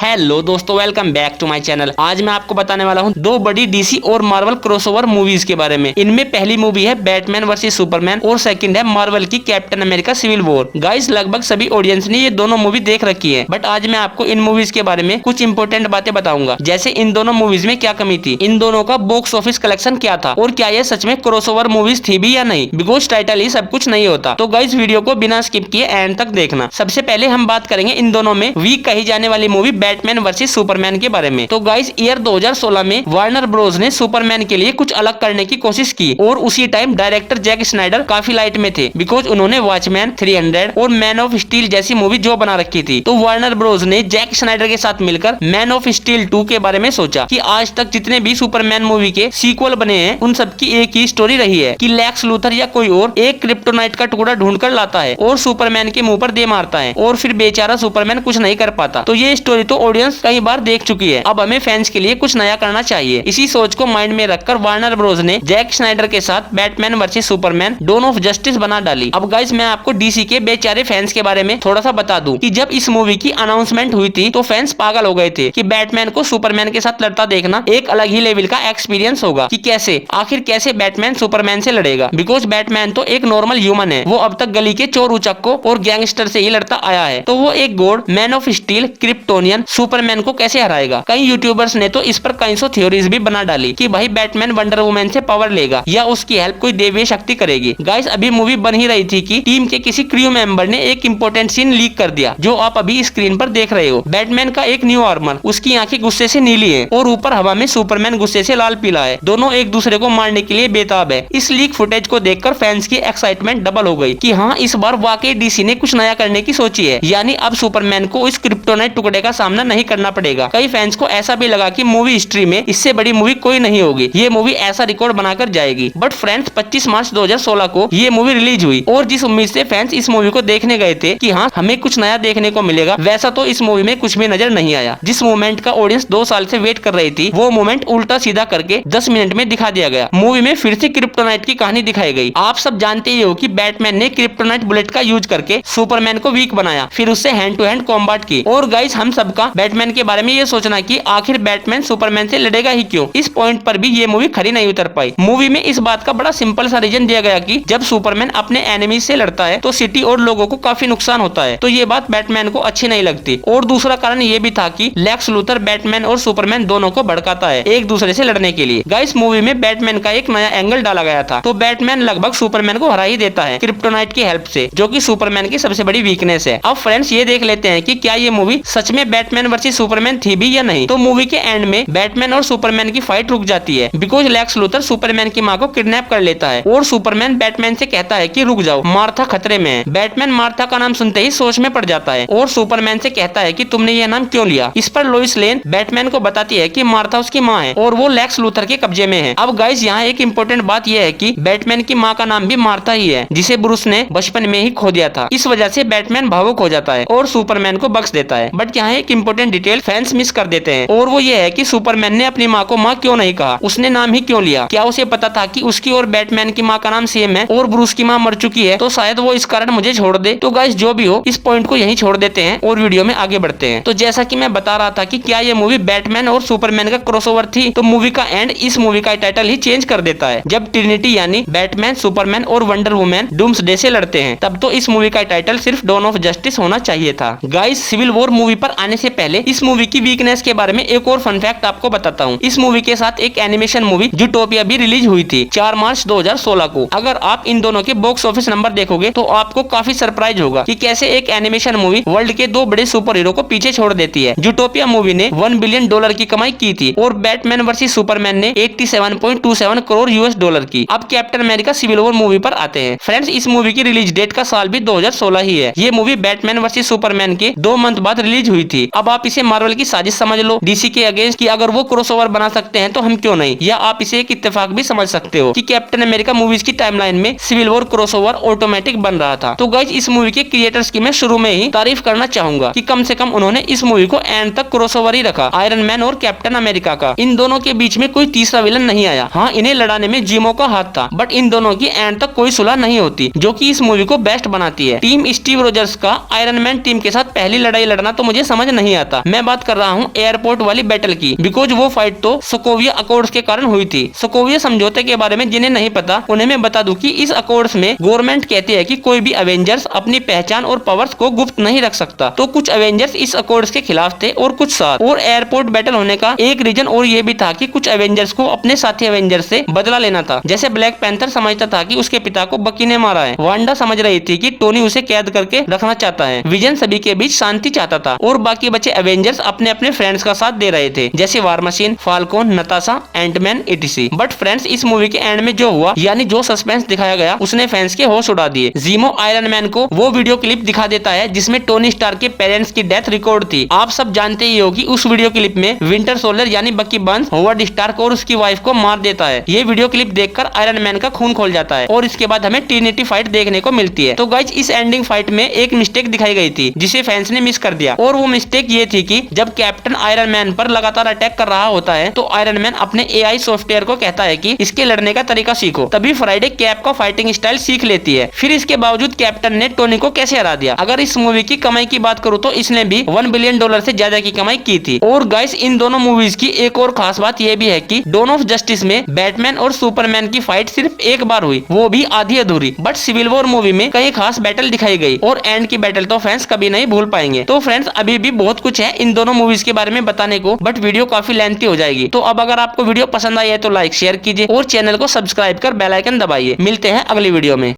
Hello दोस्तों, welcome back to my channel. आज मैं आपको बताने वाला हूँ दो बड़ी डीसी और मार्वल क्रॉसओवर मूवीज के बारे में। इनमें पहली मूवी है बैटमैन वर्सेस सुपरमैन और सेकंड है मार्वल की Captain America Civil War. Guys, लगभग सभी ऑडियंस ने ये दोनों मूवी देख रखी है, बट आज मैं आपको इन मूवीज के बारे में कुछ इंपोर्टेंट बातें बताऊंगा, जैसे इन दोनों मूवीज में क्या कमी थी, इन दोनों का बॉक्स ऑफिस कलेक्शन क्या था और क्या ये सच में क्रॉसओवर मूवीज थी भी या नहीं, बिकॉज टाइटल ही सब कुछ नहीं होता। तो गाइस, वीडियो को बिना स्किप किए एंड तक देखना। सबसे पहले हम बात करेंगे इन दोनों में वीक कही जाने वाली मूवी बैटमैन वर्सेस सुपरमैन के बारे में। तो गाइस, ईयर 2016 में वार्नर ब्रोस ने सुपरमैन के लिए कुछ अलग करने की कोशिश की और उसी टाइम डायरेक्टर जैक स्नाइडर काफी लाइट में थे, बिकॉज उन्होंने वॉचमैन, 300 और मैन ऑफ स्टील जैसी मूवी जो बना रखी थी। तो वार्नर ब्रोस ने जैक स्नाइडर के साथ मिलकर मैन ऑफ स्टील 2 के बारे में सोचा कि आज तक जितने भी सुपरमैन मूवी के सीक्वल बने हैं उन सबकी एक ही स्टोरी रही है कि लेक्स लूथर या कोई और एक क्रिप्टोनाइट का टुकड़ा ढूंढकर लाता है और सुपरमैन के मुंह पर दे मारता है और फिर बेचारा सुपरमैन कुछ नहीं कर पाता। तो ये स्टोरी तो ऑडियंस कई बार देख चुकी है, अब हमें फैंस के लिए कुछ नया करना चाहिए। इसी सोच को माइंड में रखकर वार्नर ब्रोस ने जैक स्नाइडर के साथ Batman versus Superman Dawn of Justice बना डाली। अब गाइस, मैं आपको डीसी के बेचारे फैंस के बारे में थोड़ा सा बता दूं कि जब इस मूवी की अनाउंसमेंट हुई थी तो फैंस पागल हो गए थे कि बैटमैन को सुपरमैन के साथ लड़ता देखना एक अलग ही लेवल का एक्सपीरियंस होगा कि कैसे बैटमैन सुपरमैन से लड़ेगा, बिकॉज बैटमैन तो एक नॉर्मल ह्यूमन है, वो अब तक गली के चोर उचक्कों और गैंगस्टर से ही लड़ता आया है, तो वो एक God man of steel Kryptonian Superman को कैसे हराएगा। कई यूट्यूबर्स ने तो इस पर कई सौ थ्योरीज भी बना डाली कि भाई बैटमैन वंडर वुमन से पावर लेगा या उसकी हेल्प कोई देवीय शक्ति करेगी। गाइस, अभी मूवी बन ही रही थी कि टीम के किसी क्रू मेंबर ने एक इंपॉर्टेंट सीन लीक कर दिया जो आप अभी स्क्रीन पर देख रहे हो। बैटमैन का एक न्यू आर्मर, उसकी आंखें गुस्से से नीली है और ऊपर हवा में सुपरमैन गुस्से से लाल पीला है, दोनों एक दूसरे को मारने के लिए बेताब है। इस लीक फुटेज को देखकर फैंस की एक्साइटमेंट डबल हो गई कि हाँ, इस बार वाकई डीसी ने कुछ नया करने की सोची है, यानी अब सुपरमैन को इस क्रिप्टोनाइट टुकड़े का सामना नहीं करना पड़ेगा। कई फैंस को ऐसा भी लगा कि मूवी हिस्ट्री में इससे बड़ी मूवी कोई नहीं होगी, ये मूवी ऐसा रिकॉर्ड बनाकर जाएगी। बट फ्रेंड्स, 25 मार्च 2016 को ये मूवी रिलीज हुई और जिस उम्मीद से फैंस इस मूवी को देखने गए थे कि हाँ, हमें कुछ नया देखने को मिलेगा, वैसा तो इस मूवी में कुछ भी नजर नहीं आया। जिस मोमेंट का ऑडियंस 2 साल से वेट कर रही थी वो मोमेंट उल्टा सीधा करके 10 मिनट में दिखा दिया गया। मूवी में फिर से क्रिप्टोनाइट की कहानी दिखाई गई। आप सब जानते ही हो कि बैटमैन ने क्रिप्टोनाइट बुलेट का यूज करके सुपरमैन को वीक बनाया, फिर उससे हैंड टू हैंड कॉम्बैट की। और गाइस, हम सबका बैटमैन के बारे में ये सोचना कि आखिर बैटमैन सुपरमैन से लड़ेगा ही क्यों, इस पॉइंट पर भी ये मूवी खरी नहीं उतर पाई। मूवी में इस बात का बड़ा सिंपल सा रीजन दिया गया कि जब सुपरमैन अपने एनिमीज से लड़ता है तो सिटी और लोगों को काफी नुकसान होता है, तो ये बात बैटमैन को अच्छी नहीं लगती। और दूसरा कारण ये भी था कि लेक्स लूथर बैटमैन और सुपरमैन दोनों को भड़काता है एक दूसरे से लड़ने के लिए। गाइस, मूवी में बैटमैन का एक नया एंगल डाला गया था, तो बैटमैन लगभग सुपरमैन को हरा ही देता है क्रिप्टोनाइट की हेल्प से, जो कि सुपरमैन की सबसे बड़ी वीकनेस है। अब फ्रेंड्स, ये देख लेते हैं कि क्या ये मूवी सच में बैटमैन वर्सेस सुपरमैन थी भी या नहीं। तो मूवी के एंड में बैटमैन और सुपरमैन की फाइट रुक जाती है, बिकॉज लेक्स लूथर सुपरमैन की मां को किडनैप कर लेता है और सुपरमैन बैटमैन से कहता है कि रुक जाओ, मार्था खतरे में है। बैटमैन मार्था का नाम सुनते ही सोच में पड़ जाता है और सुपरमैन से कहता है कि तुमने ये नाम क्यों लिया। इस पर लोइस लेन बैटमैन को बताती है कि मार्था उसकी माँ है और वो लेक्स लूथर के कब्जे में है। अब गाइस, यहाँ एक इंपॉर्टेंट बात यह है कि बैटमैन की माँ का नाम भी मार्था ही है, जिसे ब्रूस ने बचपन में ही खो दिया था। इस वजह से बैटमैन भावुक हो जाता है और सुपरमैन को बख्श देता है। बट यहाँ एक इंपॉर्टेंट डिटेल फैंस मिस कर देते हैं और वो ये है कि सुपरमैन ने अपनी माँ को माँ क्यों नहीं कहा, उसने नाम ही क्यों लिया। क्या उसे पता था कि उसकी और बैटमैन की माँ का नाम सेम है और ब्रूस की माँ मर चुकी है, तो शायद वो इस कारण मुझे छोड़ दे। तो गाइस, जो भी हो, इस पॉइंट को यहीं छोड़ देते हैं और वीडियो में आगे बढ़ते हैं। तो जैसा कि मैं बता रहा था कि क्या ये मूवी बैटमैन और सुपरमैन का क्रॉसओवर थी, तो मूवी का एंड इस मूवी का टाइटल ही चेंज कर देता है। जब ट्रिनिटी यानी बैटमैन, सुपरमैन और वंडर वुमन डूम्सडे से लड़ते हैं, तब तो इस मूवी का टाइटल सिर्फ डॉन ऑफ जस्टिस होना चाहिए था। गाइस, सिविल वॉर मूवी पर आने से पहले इस मूवी की वीकनेस के बारे में एक और फन फैक्ट आपको बताता हूँ। इस मूवी के साथ एक एनिमेशन मूवी जूटोपिया भी रिलीज हुई थी 4 मार्च 2016 को। अगर आप इन दोनों के बॉक्स ऑफिस नंबर देखोगे तो आपको काफी सरप्राइज होगा कि कैसे एक एनिमेशन मूवी वर्ल्ड के 2 बड़े सुपर हीरो को पीछे छोड़ देती है। जूटोपिया मूवी ने $1 बिलियन की कमाई की थी और बैटमैन वर्सेस सुपरमैन ने 87.27 करोड़ $। की। अब Captain America Civil War movie पर आते हैं। फ्रेंड्स, इस मूवी की रिलीज डेट का साल भी 2016 ही है। ये मूवी बैटमैन वर्सेस सुपरमैन के 2 मंथ बाद रिलीज हुई थी। अब आप इसे मार्वल की साजिश समझ लो डीसी के अगेंस्ट कि अगर वो क्रॉसओवर बना सकते हैं तो हम क्यों नहीं, या आप इसे एक इत्तेफाक भी समझ सकते हो कि कैप्टन अमेरिका मूवीज की टाइमलाइन में सिविल वॉर क्रॉसओवर ऑटोमेटिक बन रहा था। तो गाइस, इस मूवी के क्रिएटर्स की मैं शुरू में ही तारीफ करना चाहूंगा कि कम से कम उन्होंने इस मूवी को एंड तक क्रॉसओवर ही रखा, आयरन मैन और कैप्टन अमेरिका का। इन दोनों के बीच में कोई तीसरा विलन नहीं आया। हाँ, इन्हें लड़ाने में जिमो का हाथ था, बट इन दोनों की एंड तक कोई सुलह नहीं होती, जो कि इस मूवी को बेस्ट बनाती है। टीम स्टीव रोजर्स का आयरन मैन टीम के साथ पहली लड़ाई लड़ना तो मुझे समझ नहीं नहीं आता। मैं बात कर रहा हूँ एयरपोर्ट वाली बैटल की, बिकॉज वो फाइट तो सोकोविया अकॉर्ड्स के कारण हुई थी। सोकोविया समझौते के बारे में जिन्हें नहीं पता उन्हें मैं बता दूं कि इस अकॉर्ड्स में गवर्नमेंट कहती है कि कोई भी अवेंजर्स अपनी पहचान और पावर्स को गुप्त नहीं रख सकता। तो कुछ अवेंजर्स इस अकॉर्ड्स के खिलाफ थे और कुछ साथ। और एयरपोर्ट बैटल होने का एक रीजन और ये भी था कि कुछ अवेंजर्स को अपने साथी अवेंजर्स से बदला लेना था। जैसे ब्लैक पैंथर समझता था कि उसके पिता को बकी ने मारा है, वांडा समझ रही थी कि टोनी उसे कैद करके रखना चाहता है, विजन सभी के बीच शांति चाहता था और बाकी बचे अवेंजर्स अपने अपने फ्रेंड्स का साथ दे रहे थे, जैसे war machine, Falcon, Natasha, Ant-Man etc। But friends, इस मूवी के एंड में जो हुआ, यानी जो सस्पेंस दिखाया गया, उसने फैंस के होश उड़ा दिए। जीमो आयरन मैन को वो वीडियो क्लिप दिखा देता है जिसमें टोनी स्टार के पेरेंट्स की डेथ रिकॉर्ड थी। आप सब जानते ही हो कि उस वीडियो क्लिप में विंटर सोल्जर यानी बकी बर्न्स होवर्ड स्टार्क और उसकी वाइफ को मार देता है। ये वीडियो क्लिप देखकर आयरन मैन का खून खोल जाता है और इसके बाद हमें ट्रिनिटी फाइट देखने को मिलती है। तो गाइस, इस एंडिंग फाइट में एक मिस्टेक दिखाई गई थी जिसे फैंस ने मिस कर दिया, और वो मिस्टेक ये थी कि जब कैप्टन आयरन मैन पर लगातार अटैक कर रहा होता है तो आयरन मैन अपने एआई सॉफ्टवेयर को कहता है कि इसके लड़ने का तरीका सीखो। तभी फ्राइडे कैप का फाइटिंग स्टाइल सीख लेती है। फिर इसके बावजूद कैप्टन ने टोनी को कैसे हरा दिया। अगर इस मूवी की कमाई की बात करूं तो इसने भी $1 बिलियन से ज्यादा की कमाई की थी। और गाइस, इन दोनों मूवीज की एक और खास बात यह भी है कि डॉन ऑफ जस्टिस में बैटमैन और सुपरमैन की फाइट सिर्फ एक बार हुई, वो भी आधी अधूरी। बट सिविल वॉर मूवी में कई खास बैटल दिखाई गई और एंड की बैटल तो फैंस कभी नहीं भूल पाएंगे। तो फ्रेंड्स, अभी भी बहुत कुछ है इन दोनों मूवीज के बारे में बताने को, बट वीडियो काफी लेंथी हो जाएगी। तो अब अगर आपको वीडियो पसंद आई है तो लाइक शेयर कीजिए और चैनल को सब्सक्राइब कर बेल आइकन दबाइए। मिलते हैं अगली वीडियो में।